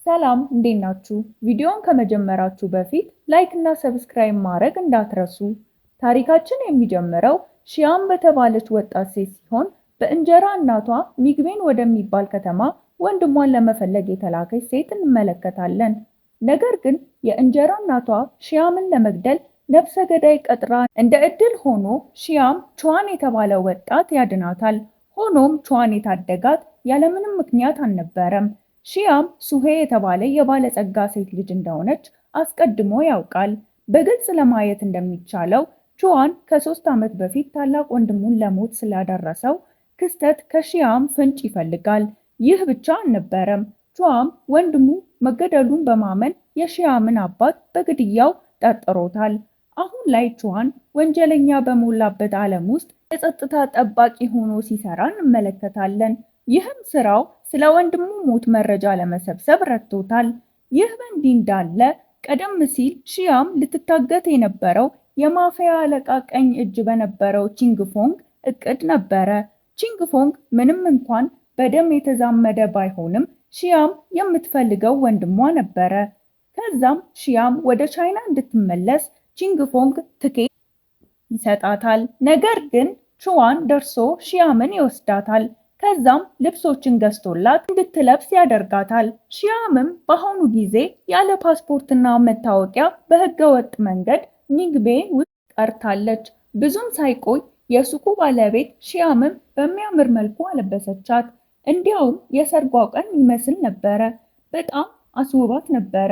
ሰላም እንዴት ናችሁ? ቪዲዮውን ከመጀመራችሁ በፊት ላይክ እና ሰብስክራይብ ማድረግ እንዳትረሱ። ታሪካችን የሚጀምረው ሺያም በተባለች ወጣት ሴት ሲሆን በእንጀራ እናቷ ሚግቤን ወደሚባል ከተማ ወንድሟን ለመፈለግ የተላከች ሴት እንመለከታለን። ነገር ግን የእንጀራ እናቷ ሺያምን ለመግደል ነፍሰ ገዳይ ቀጥራ እንደ ዕድል ሆኖ ሺያም ቹዋን የተባለ ወጣት ያድናታል። ሆኖም ቹዋን የታደጋት ያለምንም ምክንያት አልነበረም። ሺያም ሱሄ የተባለ የባለጸጋ ሴት ልጅ እንደሆነች አስቀድሞ ያውቃል። በግልጽ ለማየት እንደሚቻለው ቹዋን ከ3 ዓመት በፊት ታላቅ ወንድሙን ለሞት ስላደረሰው ክስተት ከሺያም ፍንጭ ይፈልጋል። ይህ ብቻ አልነበረም። ቹዋም ወንድሙ መገደሉን በማመን የሺያምን አባት በግድያው ጠርጥሮታል። አሁን ላይ ቹዋን ወንጀለኛ በሞላበት ዓለም ውስጥ የጸጥታ ጠባቂ ሆኖ ሲሰራ እንመለከታለን። ይህም ስራው ስለ ወንድሙ ሞት መረጃ ለመሰብሰብ ረድቶታል። ይህ በእንዲህ እንዳለ ቀደም ሲል ሺያም ልትታገት የነበረው የማፊያ አለቃ ቀኝ እጅ በነበረው ቺንግፎንግ እቅድ ነበረ። ቺንግፎንግ ምንም እንኳን በደም የተዛመደ ባይሆንም ሺያም የምትፈልገው ወንድሟ ነበረ። ከዛም ሺያም ወደ ቻይና እንድትመለስ ቺንግፎንግ ትኬት ይሰጣታል። ነገር ግን ቹዋን ደርሶ ሺያምን ይወስዳታል። ከዛም ልብሶችን ገዝቶላት እንድትለብስ ያደርጋታል። ሺያምም በአሁኑ ጊዜ ያለ ፓስፖርትና መታወቂያ በህገወጥ መንገድ ሚግቤ ውስጥ ቀርታለች። ብዙም ሳይቆይ የሱቁ ባለቤት ሺያምም በሚያምር መልኩ አለበሰቻት። እንዲያውም የሰርጓ ቀን ይመስል ነበረ። በጣም አስውባት ነበረ።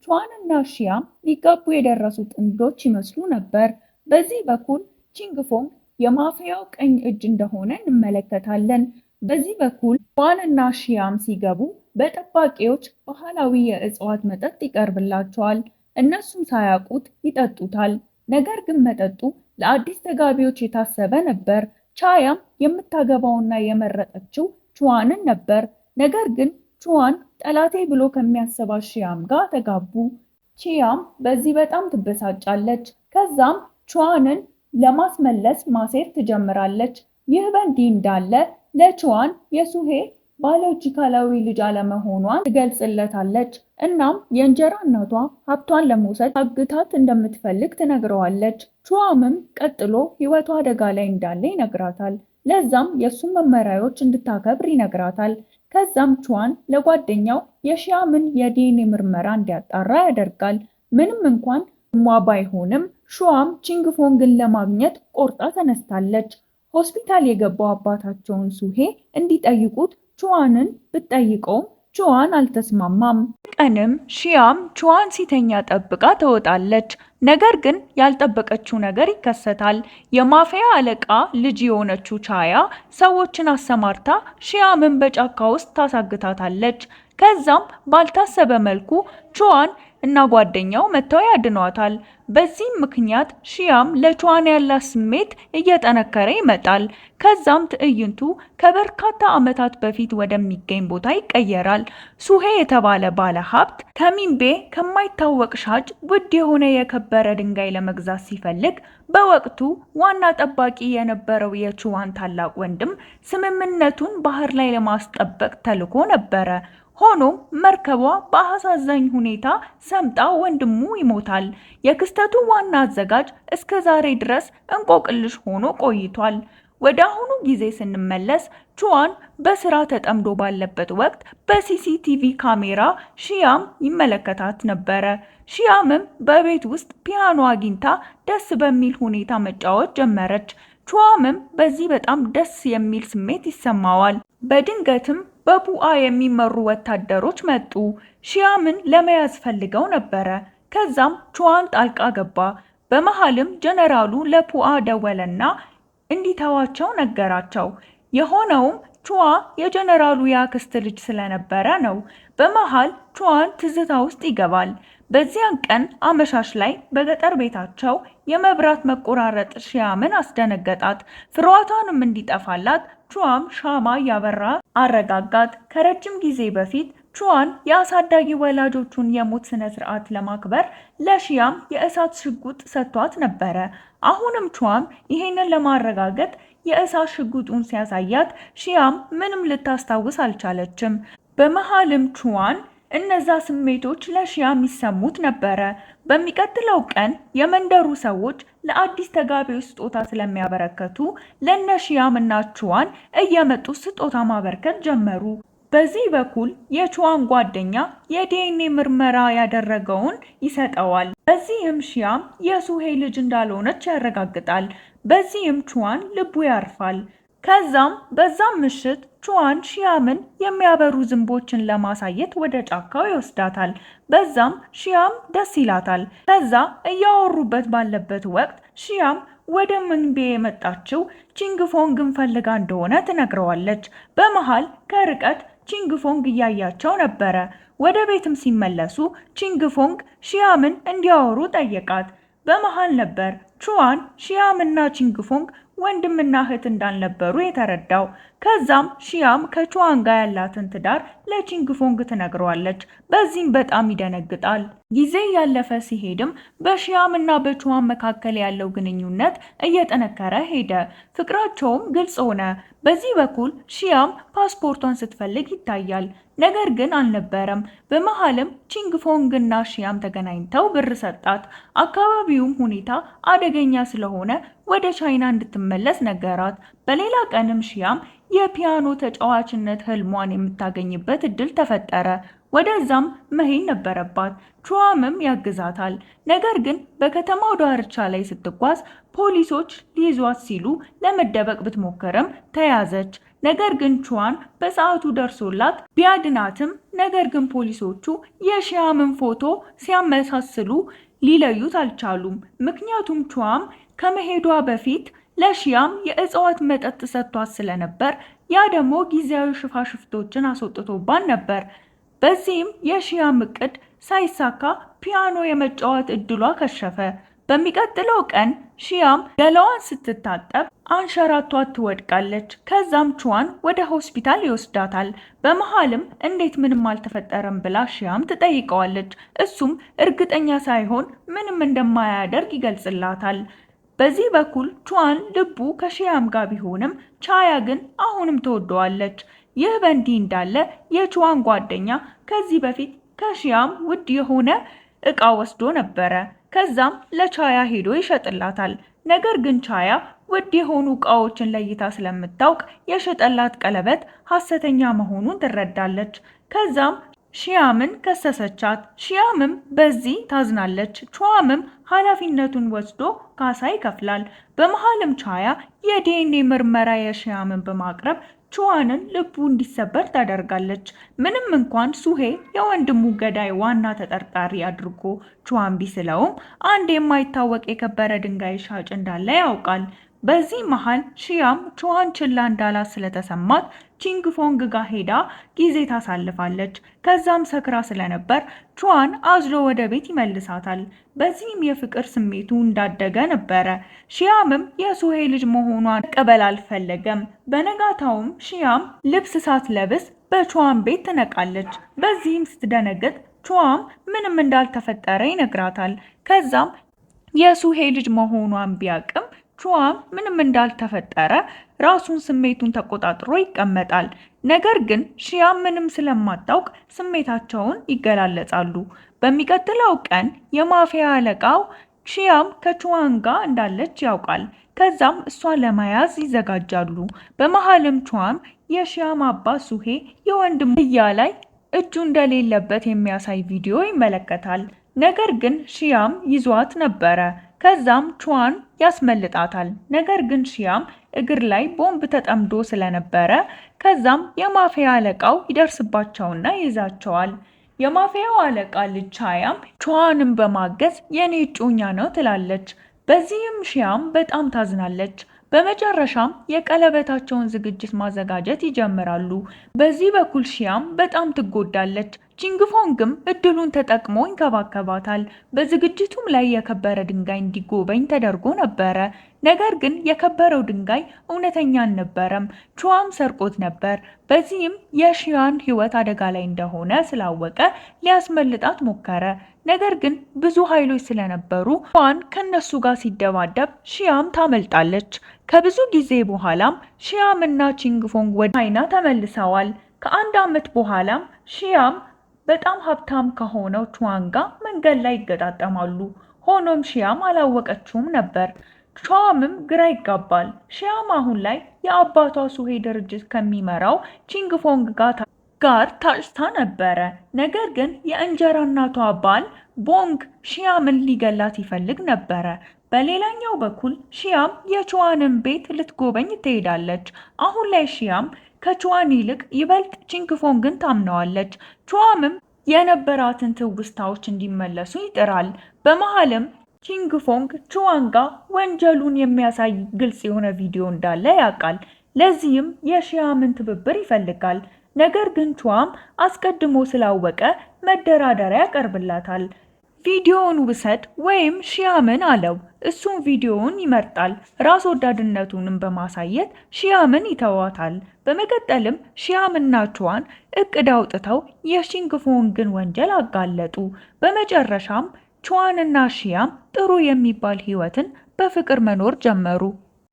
ቹዋንና ሺያም ሊጋቡ የደረሱ ጥንዶች ይመስሉ ነበር። በዚህ በኩል ቺንግፎንግ የማፊያው ቀኝ እጅ እንደሆነ እንመለከታለን። በዚህ በኩል ቹዋንና ሺያም ሲገቡ በጠባቂዎች ባህላዊ የእጽዋት መጠጥ ይቀርብላቸዋል። እነሱም ሳያውቁት ይጠጡታል። ነገር ግን መጠጡ ለአዲስ ተጋቢዎች የታሰበ ነበር። ቻያም የምታገባውና የመረጠችው ቹዋንን ነበር። ነገር ግን ቹዋን ጠላቴ ብሎ ከሚያስባት ሺያም ጋር ተጋቡ። ቺያም በዚህ በጣም ትበሳጫለች። ከዛም ቹዋንን ለማስመለስ ማሴር ትጀምራለች። ይህ በእንዲህ እንዳለ ለቹዋን የሱሄ ባዮሎጂካላዊ ልጅ አለመሆኗን ትገልጽለታለች። እናም የእንጀራ እናቷ ሀብቷን ለመውሰድ አግታት እንደምትፈልግ ትነግረዋለች። ቹዋምም ቀጥሎ ህይወቷ አደጋ ላይ እንዳለ ይነግራታል። ለዛም የእሱን መመሪያዎች እንድታከብር ይነግራታል። ከዛም ቹዋን ለጓደኛው የሺያምን የዲኤንኤ ምርመራ እንዲያጣራ ያደርጋል። ምንም እንኳን ሟ ባይሆንም ሹዋም ቺንግፎንግን ለማግኘት ቆርጣ ተነስታለች። ሆስፒታል የገባው አባታቸውን ሱሄ እንዲጠይቁት ቹዋንን ብትጠይቀውም ቹዋን አልተስማማም። ቀንም ሺያም ቹዋን ሲተኛ ጠብቃ ትወጣለች። ነገር ግን ያልጠበቀችው ነገር ይከሰታል። የማፊያ አለቃ ልጅ የሆነችው ቻያ ሰዎችን አሰማርታ ሺያምን በጫካ ውስጥ ታሳግታታለች። ከዛም ባልታሰበ መልኩ ቹዋን እና ጓደኛው መተው ያድኗታል። በዚህም ምክንያት ሺያም ለቹዋን ያላት ስሜት እየጠነከረ ይመጣል። ከዛም ትዕይንቱ ከበርካታ ዓመታት በፊት ወደሚገኝ ቦታ ይቀየራል። ሱሄ የተባለ ባለ ሀብት ከሚንቤ ከማይታወቅ ሻጭ ውድ የሆነ የከበረ ድንጋይ ለመግዛት ሲፈልግ በወቅቱ ዋና ጠባቂ የነበረው የቹዋን ታላቅ ወንድም ስምምነቱን ባህር ላይ ለማስጠበቅ ተልኮ ነበረ። ሆኖም መርከቧ በአሳዛኝ ሁኔታ ሰምጣ ወንድሙ ይሞታል። የክስተቱ ዋና አዘጋጅ እስከ ዛሬ ድረስ እንቆቅልሽ ሆኖ ቆይቷል። ወደ አሁኑ ጊዜ ስንመለስ ቹዋን በስራ ተጠምዶ ባለበት ወቅት በሲሲቲቪ ካሜራ ሺያም ይመለከታት ነበረ። ሺያምም በቤት ውስጥ ፒያኖ አግኝታ ደስ በሚል ሁኔታ መጫወት ጀመረች። ቹዋምም በዚህ በጣም ደስ የሚል ስሜት ይሰማዋል። በድንገትም በፑአ የሚመሩ ወታደሮች መጡ። ሺያምን ለመያዝ ፈልገው ነበረ። ከዛም ቹዋን ጣልቃ ገባ። በመሃልም ጀነራሉ ለፑአ ደወለና እንዲተዋቸው ነገራቸው። የሆነውም ቹዋ የጀነራሉ የአክስት ልጅ ስለነበረ ነው። በመሃል ቹዋን ትዝታ ውስጥ ይገባል። በዚያን ቀን አመሻሽ ላይ በገጠር ቤታቸው የመብራት መቆራረጥ ሺያምን አስደነገጣት። ፍርሃቷንም እንዲጠፋላት ቹዋም ሻማ ያበራ አረጋጋት። ከረጅም ጊዜ በፊት ቹዋን የአሳዳጊ ወላጆቹን የሞት ስነ ስርዓት ለማክበር ለሺያም የእሳት ሽጉጥ ሰጥቷት ነበረ። አሁንም ቹዋም ይሄንን ለማረጋገጥ የእሳት ሽጉጡን ሲያሳያት ሺያም ምንም ልታስታውስ አልቻለችም። በመሃልም ቹዋን እነዛ ስሜቶች ለሺያም ይሰሙት ነበረ። በሚቀጥለው ቀን የመንደሩ ሰዎች ለአዲስ ተጋቢዎች ስጦታ ስለሚያበረከቱ ለነ ሺያም እና ቹዋን እየመጡ ስጦታ ማበርከት ጀመሩ። በዚህ በኩል የቹዋን ጓደኛ የዲኤንኤ ምርመራ ያደረገውን ይሰጠዋል። በዚህም ሺያም የሱሄ ልጅ እንዳልሆነች ያረጋግጣል። በዚህም ቹዋን ልቡ ያርፋል። ከዛም በዛም ምሽት ቹዋን ሺያምን የሚያበሩ ዝንቦችን ለማሳየት ወደ ጫካው ይወስዳታል። በዛም ሺያም ደስ ይላታል። ከዛ እያወሩበት ባለበት ወቅት ሺያም ወደ መንቤ የመጣችው ቺንግፎንግን ፈልጋ እንደሆነ ትነግረዋለች። በመሃል ከርቀት ቺንግፎንግ እያያቸው ነበረ። ወደ ቤትም ሲመለሱ ቺንግፎንግ ሺያምን እንዲያወሩ ጠየቃት። በመሃል ነበር ቹዋን ሺያምና ቺንግፎንግ ወንድምና እህት እንዳልነበሩ የተረዳው። ከዛም ሺያም ከቹዋን ጋር ያላትን ትዳር ለቺንግፎንግ ትነግረዋለች። በዚህም በጣም ይደነግጣል። ጊዜ ያለፈ ሲሄድም በሺያምና በቹዋን መካከል ያለው ግንኙነት እየጠነከረ ሄደ። ፍቅራቸውም ግልጽ ሆነ። በዚህ በኩል ሺያም ፓስፖርቷን ስትፈልግ ይታያል። ነገር ግን አልነበረም። በመሃልም ቺንግፎንግና ሺያም ተገናኝተው ብር ሰጣት። አካባቢውም ሁኔታ አደገኛ ስለሆነ ወደ ቻይና እንድትመለስ ነገራት። በሌላ ቀንም ሺያም የፒያኖ ተጫዋችነት ህልሟን የምታገኝበት እድል ተፈጠረ። ወደዛም መሄድ ነበረባት። ቹዋምም ያግዛታል። ነገር ግን በከተማው ዳርቻ ላይ ስትጓዝ ፖሊሶች ሊይዟት ሲሉ ለመደበቅ ብትሞክርም ተያዘች። ነገር ግን ቹዋን በሰዓቱ ደርሶላት ቢያድናትም ነገር ግን ፖሊሶቹ የሺያምን ፎቶ ሲያመሳስሉ ሊለዩት አልቻሉም። ምክንያቱም ቹዋም ከመሄዷ በፊት ለሺያም የእጽዋት መጠጥ ሰጥቷት ስለነበር ያ ደግሞ ጊዜያዊ ሽፋሽፍቶችን አስወጥቶባን ነበር። በዚህም የሺያም እቅድ ሳይሳካ ፒያኖ የመጫወት እድሏ ከሸፈ። በሚቀጥለው ቀን ሺያም ገላዋን ስትታጠብ አንሸራቷት ትወድቃለች። ከዛም ቹዋን ወደ ሆስፒታል ይወስዳታል። በመሃልም እንዴት ምንም አልተፈጠረም ብላ ሺያም ትጠይቀዋለች። እሱም እርግጠኛ ሳይሆን ምንም እንደማያደርግ ይገልጽላታል። በዚህ በኩል ቹዋን ልቡ ከሺያም ጋር ቢሆንም ቻያ ግን አሁንም ትወደዋለች። ይህ በእንዲህ እንዳለ የቹዋን ጓደኛ ከዚህ በፊት ከሺያም ውድ የሆነ እቃ ወስዶ ነበረ። ከዛም ለቻያ ሄዶ ይሸጥላታል። ነገር ግን ቻያ ውድ የሆኑ እቃዎችን ለይታ ስለምታውቅ የሸጠላት ቀለበት ሐሰተኛ መሆኑን ትረዳለች። ከዛም ሺያምን ከሰሰቻት። ሺያምም በዚህ ታዝናለች። ቹዋምም ኃላፊነቱን ወስዶ ካሳ ይከፍላል። በመሃልም ቻያ የዲኤንኤ ምርመራ የሺያምን በማቅረብ ቹዋንን ልቡ እንዲሰበር ታደርጋለች። ምንም እንኳን ሱሄ የወንድሙ ገዳይ ዋና ተጠርጣሪ አድርጎ ቹዋን ቢስለውም አንድ የማይታወቅ የከበረ ድንጋይ ሻጭ እንዳለ ያውቃል። በዚህ መሃል ሺያም ቹዋን ችላ እንዳላት ስለተሰማት ቺንግፎንግ ጋር ሄዳ ጊዜ ታሳልፋለች። ከዛም ሰክራ ስለነበር ቹዋን አዝሎ ወደ ቤት ይመልሳታል። በዚህም የፍቅር ስሜቱ እንዳደገ ነበረ። ሺያምም የሱሄ ልጅ መሆኗን መቀበል አልፈለገም። በነጋታውም ሺያም ልብስ ሳትለብስ በቹዋን ቤት ትነቃለች። በዚህም ስትደነግጥ ቹዋም ምንም እንዳልተፈጠረ ይነግራታል። ከዛም የሱሄ ልጅ መሆኗን ቢያቅም ቹዋም ምንም እንዳልተፈጠረ ራሱን ስሜቱን ተቆጣጥሮ ይቀመጣል። ነገር ግን ሺያም ምንም ስለማታውቅ ስሜታቸውን ይገላለጻሉ። በሚቀጥለው ቀን የማፊያ አለቃው ሺያም ከቹዋን ጋር እንዳለች ያውቃል። ከዛም እሷን ለመያዝ ይዘጋጃሉ። በመሃልም ቹዋን የሺያም አባት ሱሄ የወንድሙ ግድያ ላይ እጁ እንደሌለበት የሚያሳይ ቪዲዮ ይመለከታል። ነገር ግን ሺያም ይዟት ነበረ። ከዛም ቹዋን ያስመልጣታል። ነገር ግን ሺያም እግር ላይ ቦምብ ተጠምዶ ስለነበረ ከዛም የማፊያ አለቃው ይደርስባቸውና ይይዛቸዋል። የማፊያው አለቃ ልጅ ቻያም ቹዋንን በማገዝ የኔ እጮኛ ነው ትላለች። በዚህም ሺያም በጣም ታዝናለች። በመጨረሻም የቀለበታቸውን ዝግጅት ማዘጋጀት ይጀምራሉ። በዚህ በኩል ሺያም በጣም ትጎዳለች። ቺንግፎንግም እድሉን ተጠቅሞ ይንከባከባታል። በዝግጅቱም ላይ የከበረ ድንጋይ እንዲጎበኝ ተደርጎ ነበረ። ነገር ግን የከበረው ድንጋይ እውነተኛ አልነበረም፣ ቹዋም ሰርቆት ነበር። በዚህም የሺያን ሕይወት አደጋ ላይ እንደሆነ ስላወቀ ሊያስመልጣት ሞከረ። ነገር ግን ብዙ ኃይሎች ስለነበሩ ቹዋን ከነሱ ጋር ሲደባደብ ሺያም ታመልጣለች። ከብዙ ጊዜ በኋላም ሺያም እና ቺንግፎንግ ወደ ቻይና ተመልሰዋል። ከአንድ ዓመት በኋላም ሺያም በጣም ሀብታም ከሆነው ቹዋን ጋር መንገድ ላይ ይገጣጠማሉ። ሆኖም ሺያም አላወቀችውም ነበር። ቹዋምም ግራ ይጋባል። ሺያም አሁን ላይ የአባቷ ሱሄ ድርጅት ከሚመራው ቺንግፎንግ ጋር ታጭታ ነበረ። ነገር ግን የእንጀራ እናቷ ባል ቦንግ ሺያምን ሊገላት ይፈልግ ነበረ። በሌላኛው በኩል ሺያም የቹዋንን ቤት ልትጎበኝ ትሄዳለች። አሁን ላይ ሺያም ከቹዋን ይልቅ ይበልጥ ቺንግፎንግን ታምነዋለች። ቹዋምም የነበራትን ትውስታዎች እንዲመለሱ ይጥራል። በመሃልም ቺንግፎንግ ቹዋን ጋር ወንጀሉን የሚያሳይ ግልጽ የሆነ ቪዲዮ እንዳለ ያውቃል። ለዚህም የሺያምን ትብብር ይፈልጋል። ነገር ግን ቹዋም አስቀድሞ ስላወቀ መደራደሪያ ያቀርብላታል። ቪዲዮውን ውሰድ ወይም ሺያምን አለው። እሱም ቪዲዮውን ይመርጣል። ራስ ወዳድነቱንም በማሳየት ሺያምን ይተዋታል። በመቀጠልም ሺያምና ቹዋን እቅድ አውጥተው የቺንግፎንግን ወንጀል አጋለጡ። በመጨረሻም ቹዋንና ሺያም ጥሩ የሚባል ህይወትን በፍቅር መኖር ጀመሩ።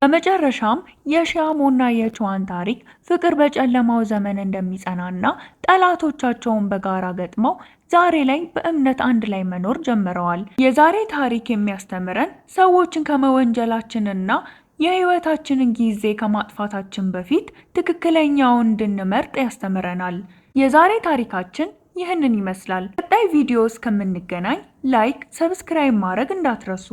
በመጨረሻም የሺያሞና የቹዋን ታሪክ ፍቅር በጨለማው ዘመን እንደሚጸናና ጠላቶቻቸውን በጋራ ገጥመው ዛሬ ላይ በእምነት አንድ ላይ መኖር ጀምረዋል። የዛሬ ታሪክ የሚያስተምረን ሰዎችን ከመወንጀላችንና የህይወታችንን ጊዜ ከማጥፋታችን በፊት ትክክለኛውን እንድንመርጥ ያስተምረናል። የዛሬ ታሪካችን ይህንን ይመስላል። ቀጣይ ቪዲዮ እስከምንገናኝ ላይክ፣ ሰብስክራይብ ማድረግ እንዳትረሱ።